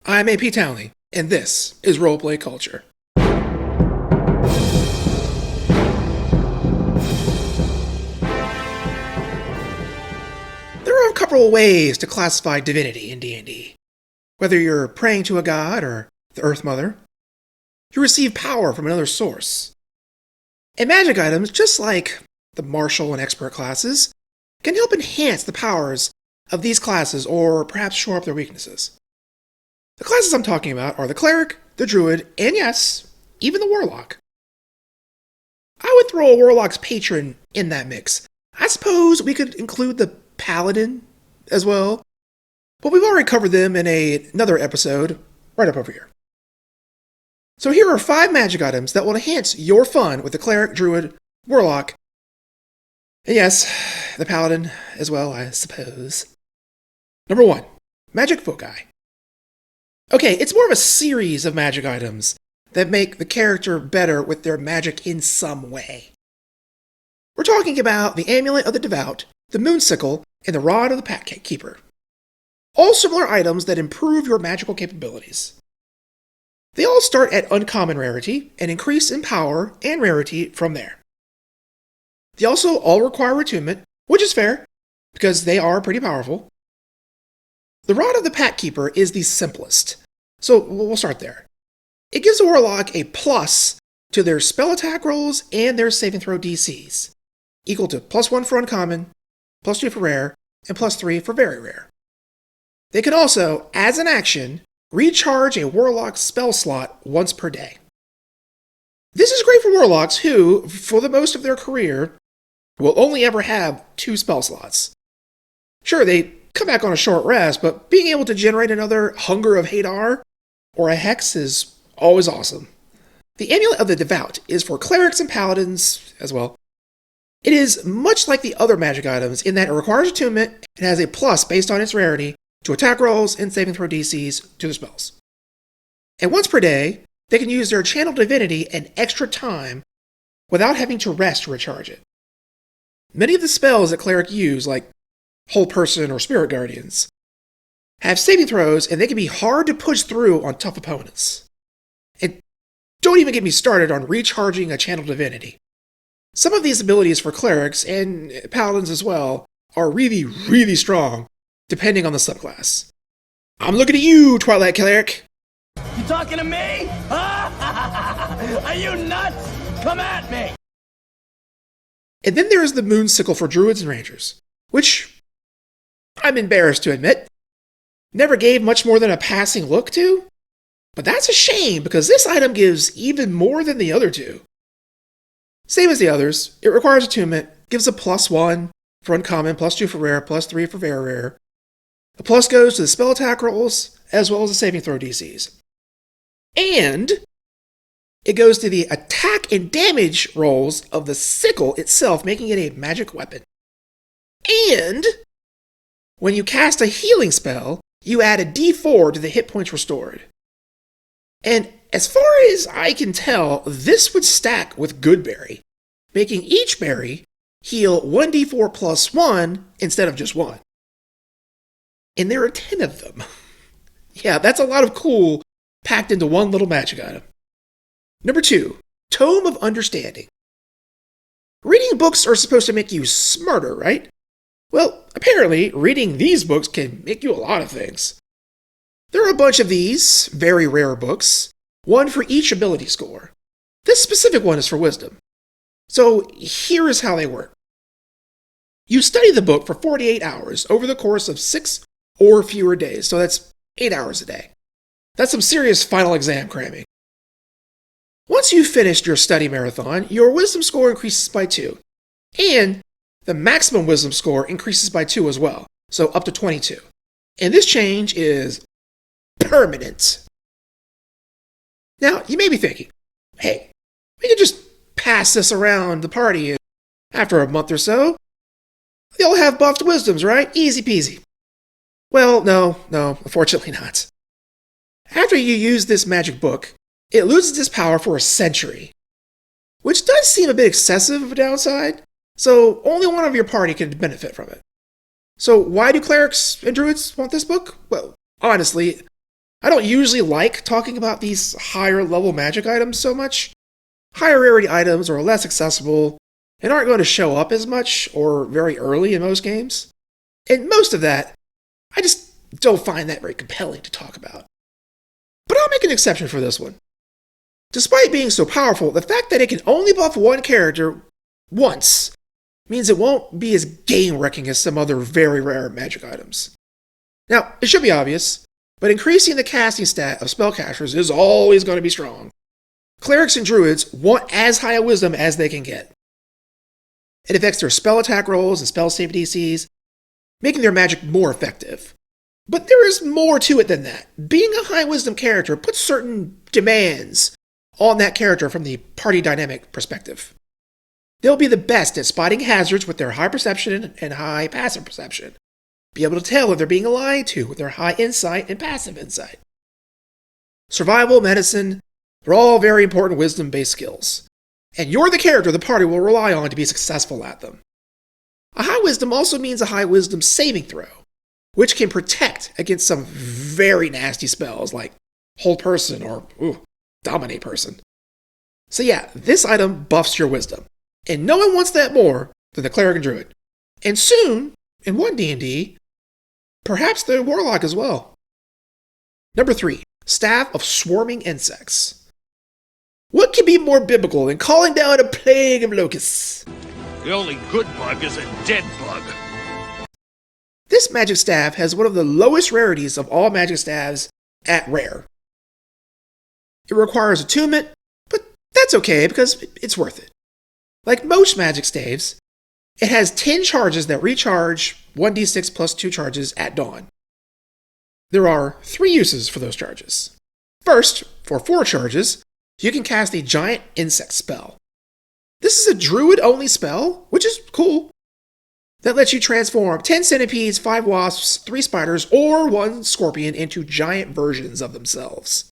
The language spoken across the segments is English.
I'm AP Townley, and this is Roleplay Culture. There are a couple of ways to classify divinity in D&D. Whether you're praying to a god or the Earth Mother, you receive power from another source. And magic items, just like the martial and expert classes, can help enhance the powers of these classes or perhaps shore up their weaknesses. The classes I'm talking about are the Cleric, the Druid, and yes, even the Warlock. I would throw a Warlock's patron in that mix. I suppose we could include the Paladin as well, but we've already covered them in another episode right up over here. So here are 5 magic items that will enhance your fun with the Cleric, Druid, Warlock, and yes, the Paladin as well, I suppose. Number 1, Magic Foci. Okay, it's more of a series of magic items that make the character better with their magic in some way. We're talking about the Amulet of the Devout, the Moonsicle, and the Rod of the Pact Keeper. All similar items that improve your magical capabilities. They all start at uncommon rarity and increase in power and rarity from there. They also all require attunement, which is fair, because they are pretty powerful. The Rod of the Pact Keeper is the simplest, so we'll start there. It gives a Warlock a plus to their spell attack rolls and their saving throw DCs, equal to +1 for uncommon, +2 for rare, and +3 for very rare. They can also, as an action, recharge a Warlock spell slot once per day. This is great for Warlocks who, for the most of their career, will only ever have 2 spell slots. Sure, they come back on a short rest, but being able to generate another Hunger of Hadar or a Hex is always awesome. The Amulet of the Devout is for clerics and paladins as well. It is much like the other magic items in that it requires attunement and has a plus based on its rarity to attack rolls and saving throw DCs to the spells. And once per day, they can use their channel divinity an extra time without having to rest to recharge it. Many of the spells that cleric use, like Whole Person or Spirit Guardians, have saving throws and they can be hard to push through on tough opponents. And don't even get me started on recharging a channel divinity. Some of these abilities for clerics, and paladins as well, are really, really strong, depending on the subclass. I'm looking at you, Twilight Cleric! You talking to me? Are you nuts? Come at me! And then there is the Moonsicle for Druids and Rangers, which I'm embarrassed to admit, never gave much more than a passing look to. But that's a shame, because this item gives even more than the other two. Same as the others, it requires attunement, gives a +1 for uncommon, +2 for rare, +3 for very rare. The plus goes to the spell attack rolls, as well as the saving throw DCs. And it goes to the attack and damage rolls of the sickle itself, making it a magic weapon. And when you cast a healing spell, you add a d4 to the hit points restored. And as far as I can tell, this would stack with Goodberry, making each berry heal 1d4 +1 instead of just 1. And there are 10 of them. Yeah, that's a lot of cool packed into one little magic item. Number 2, Tome of Understanding. Reading books are supposed to make you smarter, right? Well, apparently, reading these books can make you a lot of things. There are a bunch of these, very rare books, one for each ability score. This specific one is for wisdom. So here is how they work. You study the book for 48 hours over the course of 6 or fewer days, so that's 8 hours a day. That's some serious final exam cramming. Once you've finished your study marathon, your wisdom score increases by 2, and the maximum wisdom score increases by 2 as well, so up to 22. And this change is permanent. Now, you may be thinking, hey, we could just pass this around the party, and after a month or so, they all have buffed wisdoms, right? Easy peasy. Well, no, unfortunately not. After you use this magic book, it loses its power for a century, which does seem a bit excessive of a downside, so only one of your party can benefit from it. So why do clerics and druids want this book? Well, honestly, I don't usually like talking about these higher level magic items so much. Higher rarity items are less accessible and aren't going to show up as much or very early in most games. And most of that, I just don't find that very compelling to talk about. But I'll make an exception for this one. Despite being so powerful, the fact that it can only buff one character once means it won't be as game-wrecking as some other very rare magic items. Now, it should be obvious, but increasing the casting stat of spellcasters is always going to be strong. Clerics and Druids want as high a wisdom as they can get. It affects their spell attack rolls and spell save DCs, making their magic more effective. But there is more to it than that. Being a high wisdom character puts certain demands on that character from the party dynamic perspective. They'll be the best at spotting hazards with their high perception and high passive perception. Be able to tell if they're being lied to with their high insight and passive insight. Survival, medicine, they're all very important wisdom-based skills. And you're the character the party will rely on to be successful at them. A high wisdom also means a high wisdom saving throw, which can protect against some very nasty spells like Hold Person or Dominate Person. So yeah, this item buffs your wisdom. And no one wants that more than the Cleric and Druid. And soon, in one D&D, perhaps the Warlock as well. Number 3, Staff of Swarming Insects. What could be more biblical than calling down a plague of locusts? The only good bug is a dead bug. This magic staff has one of the lowest rarities of all magic staves at rare. It requires attunement, but that's okay because it's worth it. Like most magic staves, it has 10 charges that recharge 1d6 plus 2 charges at dawn. There are 3 uses for those charges. First, for 4 charges, you can cast a giant insect spell. This is a druid-only spell, which is cool, that lets you transform 10 centipedes, 5 wasps, 3 spiders, or 1 scorpion into giant versions of themselves.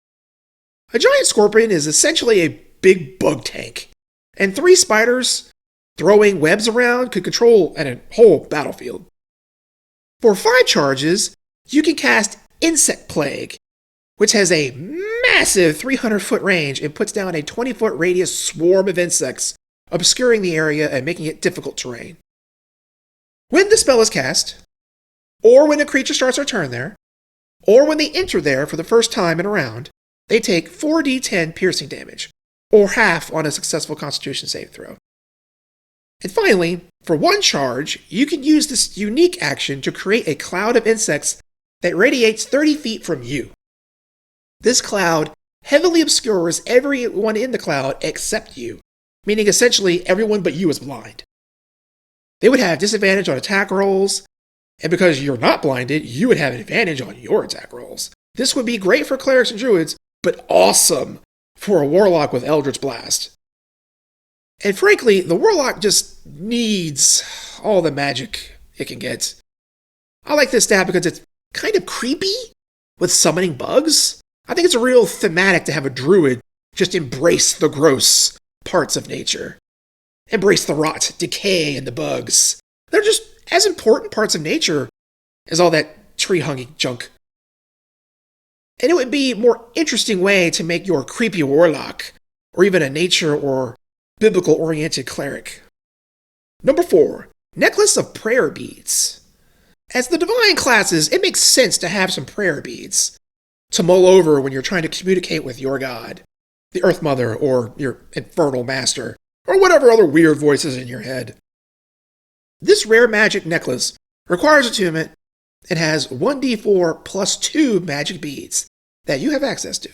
A giant scorpion is essentially a big bug tank, and 3 spiders throwing webs around could control a whole battlefield. For 5 charges, you can cast Insect Plague, which has a massive 300-foot range and puts down a 20-foot radius swarm of insects, obscuring the area and making it difficult terrain. When the spell is cast, or when a creature starts their turn there, or when they enter there for the first time in a round, they take 4d10 piercing damage, or half on a successful Constitution save throw. And finally, for 1 charge, you can use this unique action to create a cloud of insects that radiates 30 feet from you. This cloud heavily obscures everyone in the cloud except you, meaning essentially everyone but you is blind. They would have disadvantage on attack rolls, and because you're not blinded, you would have an advantage on your attack rolls. This would be great for clerics and druids, but awesome for a warlock with Eldritch Blast. And frankly, the warlock just needs all the magic it can get. I like this stat because it's kind of creepy with summoning bugs. I think it's a real thematic to have a druid just embrace the gross parts of nature. Embrace the rot, decay, and the bugs. They're just as important parts of nature as all that tree-hunging junk. And it would be a more interesting way to make your creepy warlock, or even a nature or biblical-oriented cleric. Number 4, Necklace of Prayer Beads. As the divine classes, it makes sense to have some prayer beads to mull over when you're trying to communicate with your god, the Earth Mother, or your infernal master, or whatever other weird voices in your head. This rare magic necklace requires attunement and has 1d4 plus 2 magic beads that you have access to.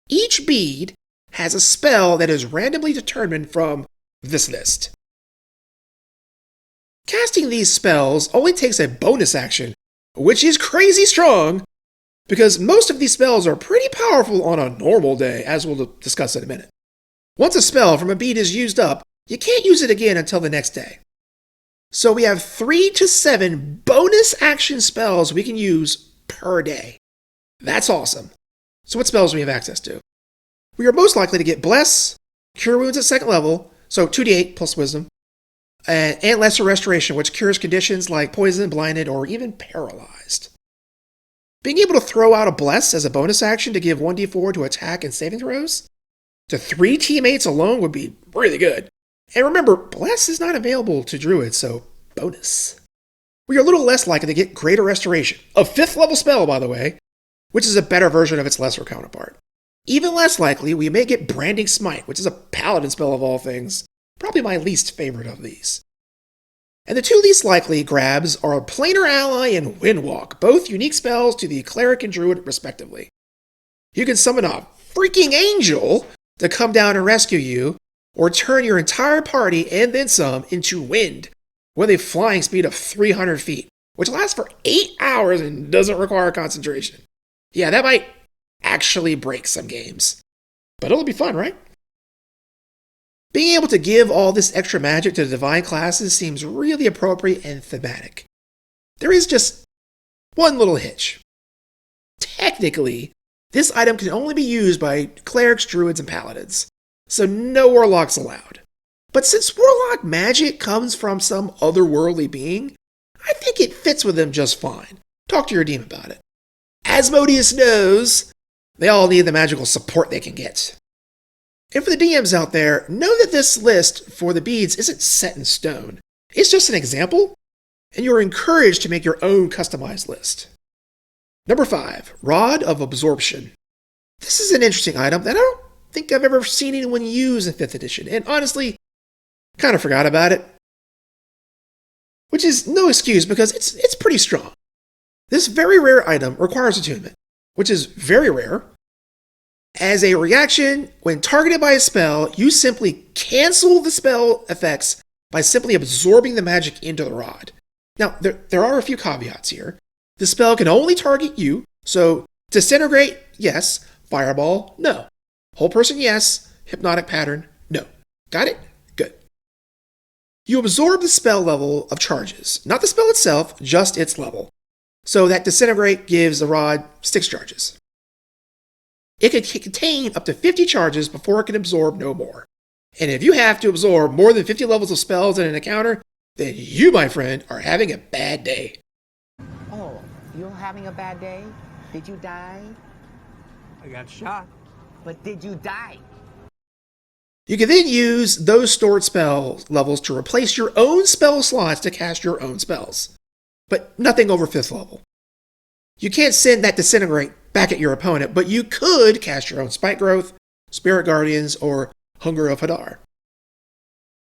Each bead has a spell that is randomly determined from this list. Casting these spells only takes a bonus action, which is crazy strong, because most of these spells are pretty powerful on a normal day, as we'll discuss in a minute. Once a spell from a bead is used up, you can't use it again until the next day. So we have 3 to 7 bonus action spells we can use per day. That's awesome. So what spells do we have access to? We are most likely to get Bless, Cure Wounds at 2nd level, so 2d8 plus Wisdom, and Lesser Restoration, which cures conditions like poison, blinded, or even paralyzed. Being able to throw out a Bless as a bonus action to give 1d4 to attack and saving throws to 3 teammates alone would be really good. And remember, Bless is not available to Druid, so bonus. We are a little less likely to get Greater Restoration, a 5th level spell, by the way, which is a better version of its lesser counterpart. Even less likely, we may get Branding Smite, which is a paladin spell of all things, probably my least favorite of these. And the 2 least likely grabs are Planar Ally and Windwalk, both unique spells to the Cleric and Druid respectively. You can summon a freaking angel to come down and rescue you, or turn your entire party and then some into wind with a flying speed of 300 feet, which lasts for 8 hours and doesn't require concentration. Yeah, that might actually break some games, but it'll be fun, right? Being able to give all this extra magic to the divine classes seems really appropriate and thematic. There is just one little hitch. Technically, this item can only be used by clerics, druids, and paladins, so no warlocks allowed. But since warlock magic comes from some otherworldly being, I think it fits with them just fine. Talk to your DM about it. Asmodeus knows they all need the magical support they can get. And for the DMs out there, know that this list for the beads isn't set in stone. It's just an example, and you're encouraged to make your own customized list. Number 5, Rod of Absorption. This is an interesting item that I don't think I've ever seen anyone use in 5th edition, and honestly, kind of forgot about it. Which is no excuse because it's pretty strong. This very rare item requires attunement, which is very rare. As a reaction, when targeted by a spell, you simply cancel the spell effects by simply absorbing the magic into the rod. Now, there are a few caveats here. The spell can only target you, so disintegrate, yes. Fireball, no. Whole person, yes. Hypnotic pattern, no. Got it? Good. You absorb the spell level of charges, not the spell itself, just its level. So that disintegrate gives the rod 6 charges. It can contain up to 50 charges before it can absorb no more. And if you have to absorb more than 50 levels of spells in an encounter, then you, my friend, are having a bad day. Oh, you're having a bad day? Did you die? I got shot. But did you die? You can then use those stored spell levels to replace your own spell slots to cast your own spells. But nothing over 5th level. You can't send that disintegrate back at your opponent, but you could cast your own Spike Growth, Spirit Guardians, or Hunger of Hadar.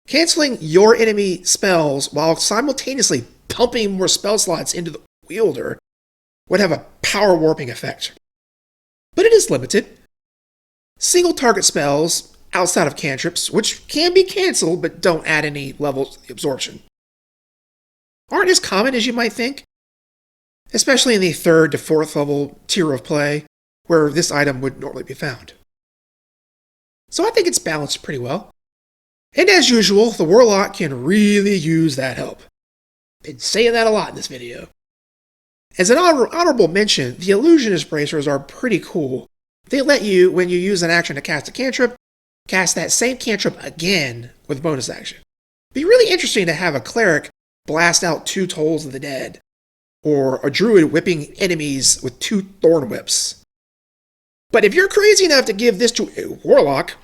Canceling your enemy spells while simultaneously pumping more spell slots into the wielder would have a power warping effect. But it is limited. Single target spells outside of cantrips, which can be canceled but don't add any levels to the absorption, aren't as common as you might think, especially in the 3rd to 4th level tier of play, where this item would normally be found. So I think it's balanced pretty well. And as usual, the Warlock can really use that help. Been saying that a lot in this video. As an honorable mention, the Illusionist Bracers are pretty cool. They let you, when you use an action to cast a cantrip, cast that same cantrip again with bonus action. It'd be really interesting to have a Cleric blast out 2 Tolls of the Dead, or a Druid whipping enemies with 2 Thorn Whips. But if you're crazy enough to give this to a Warlock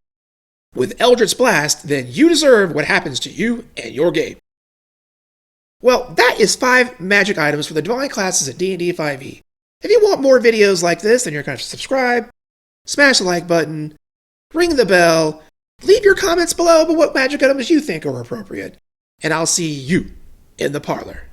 with Eldritch Blast, then you deserve what happens to you and your game. Well, that is 5 magic items for the Divine classes at D&D 5e. If you want more videos like this, then you're going to subscribe, smash the like button, ring the bell, leave your comments below about what magic items you think are appropriate, and I'll see you in the parlor.